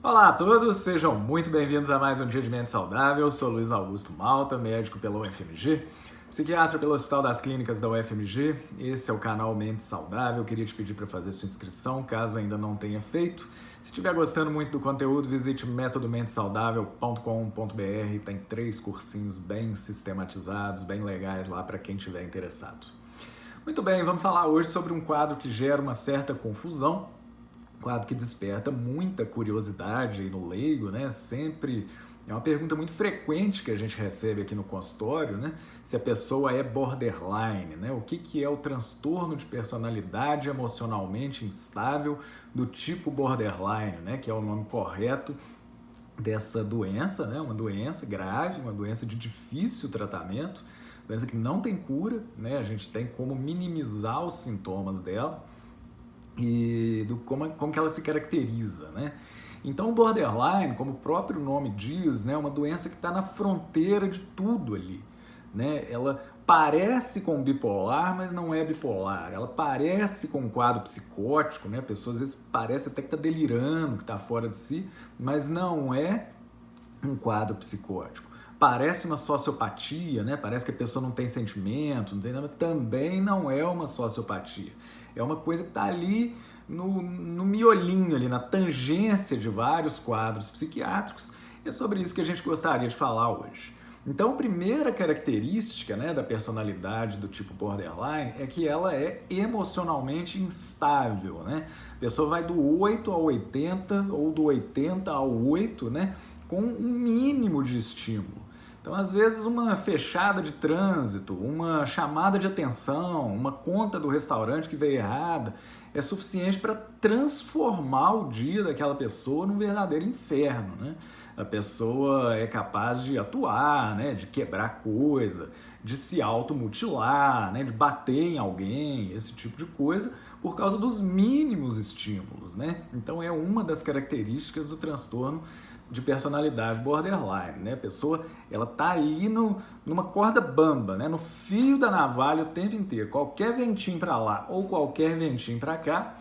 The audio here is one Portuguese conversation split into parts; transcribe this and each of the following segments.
Olá a todos, sejam muito bem-vindos a mais um Dia de Mente Saudável. Eu sou Luiz Augusto Malta, médico pela UFMG, psiquiatra pelo Hospital das Clínicas da UFMG. Esse é o canal Mente Saudável. Eu queria te pedir para fazer sua inscrição, caso ainda não tenha feito. Se estiver gostando muito do conteúdo, visite metodomentesaudável.com.br. Tem 3 cursinhos bem sistematizados, bem legais lá para quem estiver interessado. Muito bem, vamos falar hoje sobre um quadro que gera uma certa confusão, quadro que desperta muita curiosidade aí no leigo, né? Sempre é uma pergunta muito frequente que a gente recebe aqui no consultório, né? Se a pessoa é borderline, né? O que é o transtorno de personalidade emocionalmente instável do tipo borderline, né? Que é o nome correto dessa doença, né? Uma doença grave, uma doença de difícil tratamento, doença que não tem cura, né? A gente tem como minimizar os sintomas dela e como que ela se caracteriza, né? Então, o borderline, como o próprio nome diz, né, é uma doença que está na fronteira de tudo ali, né? Ela parece com bipolar, mas não é bipolar. Ela parece com um quadro psicótico, né? A pessoa às vezes parece até que está delirando, que está fora de si, mas não é um quadro psicótico. Parece uma sociopatia, né? Parece que a pessoa não tem sentimento, não tem nada. Também não é uma sociopatia. É uma coisa que está ali no miolinho, ali na tangência de vários quadros psiquiátricos. E é sobre isso que a gente gostaria de falar hoje. Então, a primeira característica, né, da personalidade do tipo borderline é que ela é emocionalmente instável, né? A pessoa vai do 8 ao 80 ou do 80 ao 8, né, com um mínimo de estímulo. Então, às vezes, uma fechada de trânsito, uma chamada de atenção, uma conta do restaurante que veio errada, é suficiente para transformar o dia daquela pessoa num verdadeiro inferno, né? A pessoa é capaz de atuar, né? De quebrar coisa, de se automutilar, né? De bater em alguém, esse tipo de coisa, por causa dos mínimos estímulos, né? Então, é uma das características do transtorno de personalidade borderline, né? A pessoa, ela tá ali numa corda bamba, né? No fio da navalha o tempo inteiro. Qualquer ventinho para lá ou qualquer ventinho para cá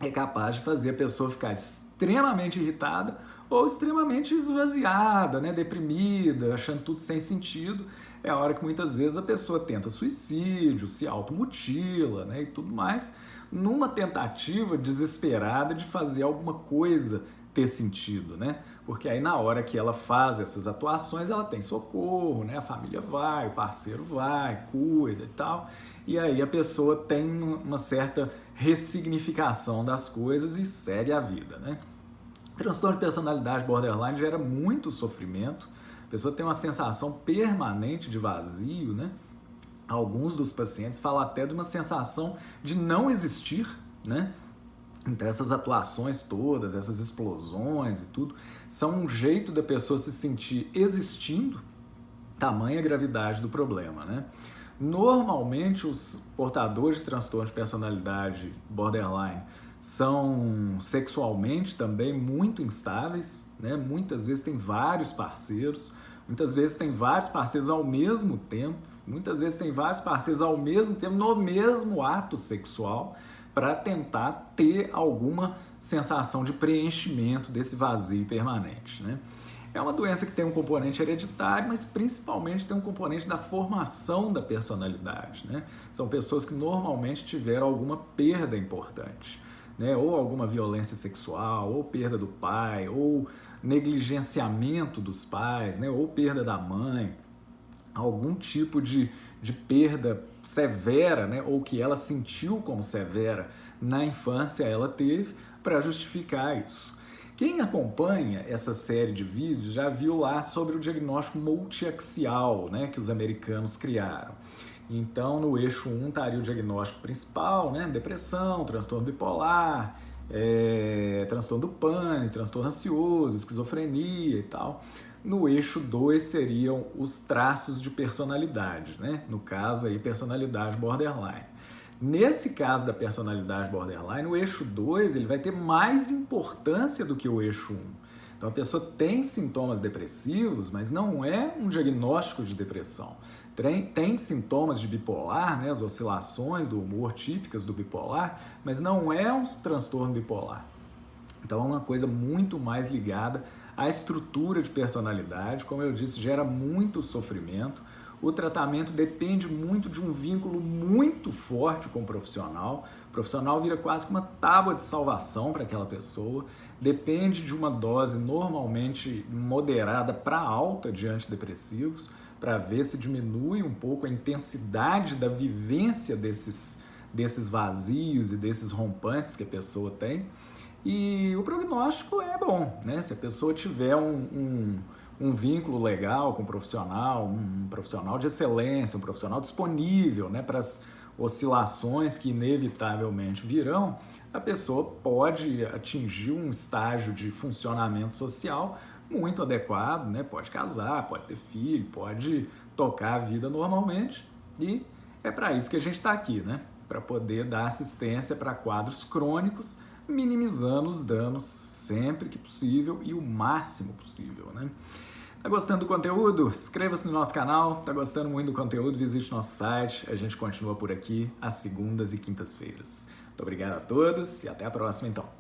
é capaz de fazer a pessoa ficar extremamente irritada ou extremamente esvaziada, né? Deprimida, achando tudo sem sentido. É a hora que muitas vezes a pessoa tenta suicídio, se automutila, né? E tudo mais, numa tentativa desesperada de fazer alguma coisa ter sentido, né? Porque aí na hora que ela faz essas atuações, ela tem socorro, né? A família vai, o parceiro vai, cuida e tal. E aí a pessoa tem uma certa ressignificação das coisas e segue a vida, né? O transtorno de personalidade borderline gera muito sofrimento. A pessoa tem uma sensação permanente de vazio, né? Alguns dos pacientes falam até de uma sensação de não existir, né? Então, essas atuações todas, essas explosões e tudo, são um jeito da pessoa se sentir existindo, tamanha gravidade do problema, né? Normalmente, os portadores de transtorno de personalidade borderline são sexualmente também muito instáveis, né? Muitas vezes tem vários parceiros, muitas vezes tem vários parceiros ao mesmo tempo, muitas vezes tem vários parceiros ao mesmo tempo no mesmo ato sexual, para tentar ter alguma sensação de preenchimento desse vazio permanente, né? É uma doença que tem um componente hereditário, mas principalmente tem um componente da formação da personalidade, né? São pessoas que normalmente tiveram alguma perda importante, né? Ou alguma violência sexual, ou perda do pai, ou negligenciamento dos pais, né? Ou perda da mãe, algum tipo de perda severa, né, ou que ela sentiu como severa na infância, ela teve para justificar isso. Quem acompanha essa série de vídeos já viu lá sobre o diagnóstico multiaxial, né, que os americanos criaram. Então, no eixo 1 estaria o diagnóstico principal, né, depressão, transtorno bipolar, transtorno do pânico, transtorno ansioso, esquizofrenia e tal. No eixo 2 seriam os traços de personalidade, né? No caso aí, personalidade borderline. Nesse caso da personalidade borderline, o eixo 2 ele vai ter mais importância do que o eixo 1. Então a pessoa tem sintomas depressivos, mas não é um diagnóstico de depressão. Tem sintomas de bipolar, né? As oscilações do humor típicas do bipolar, mas não é um transtorno bipolar. Então é uma coisa muito mais ligada à estrutura de personalidade, como eu disse, gera muito sofrimento. O tratamento depende muito de um vínculo muito forte com o profissional. O profissional vira quase que uma tábua de salvação para aquela pessoa. Depende de uma dose normalmente moderada para alta de antidepressivos, para ver se diminui um pouco a intensidade da vivência desses vazios e desses rompantes que a pessoa tem. E o prognóstico é bom, né? Se a pessoa tiver um vínculo legal com um profissional de excelência, um profissional disponível, né, para as oscilações que inevitavelmente virão, a pessoa pode atingir um estágio de funcionamento social muito adequado, né? Pode casar, pode ter filho, pode tocar a vida normalmente, e é para isso que a gente está aqui, né? Para poder dar assistência para quadros crônicos, minimizando os danos sempre que possível e o máximo possível, né? Tá gostando do conteúdo? Inscreva-se no nosso canal. Tá gostando muito do conteúdo? Visite nosso site. A gente continua por aqui às segundas e quintas-feiras. Muito obrigado a todos e até a próxima, então.